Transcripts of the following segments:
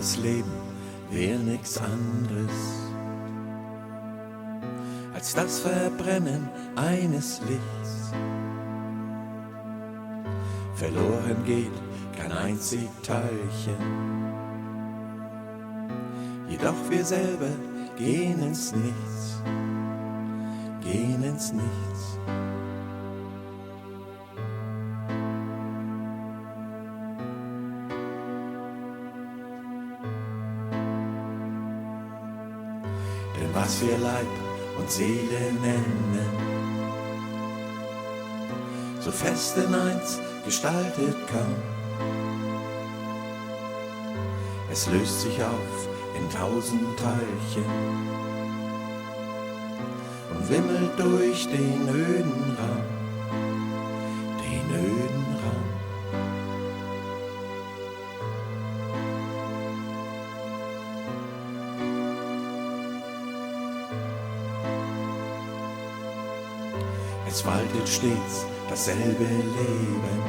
wahres Leben wär nix anderes als das Verbrennen eines Lichts. Verloren geht kein einzig Teilchen, jedoch wir selber gehen ins Nichts, gehen ins Nichts. Denn was wir Leib und Seele nennen, so fest in eins gestaltet kaum, es löst sich auf in 1000 Teilchen und wimmelt durch den öden Raum, den öden Raum. Es waltet stets dasselbe Leben,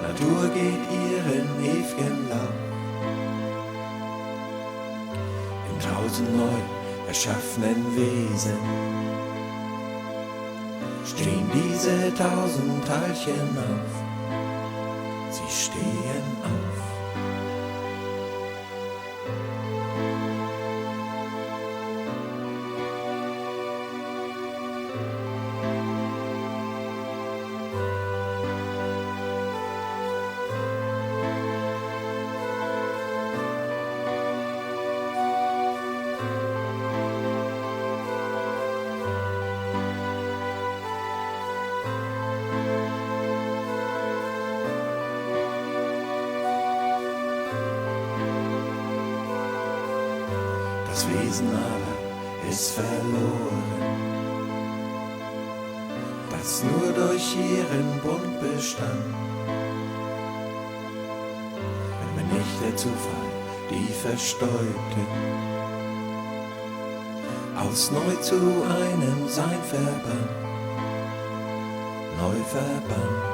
Natur geht ihren ewigen Lauf. In 1000 neu erschaffenen Wesen stehen diese 1000 Teilchen auf, sie stehen auf. Das Wesen aber ist verloren, das nur durch ihren Bund bestand. Wenn mir nicht der Zufall die Verstäubten aus neu zu einem Sein verband, neu verband.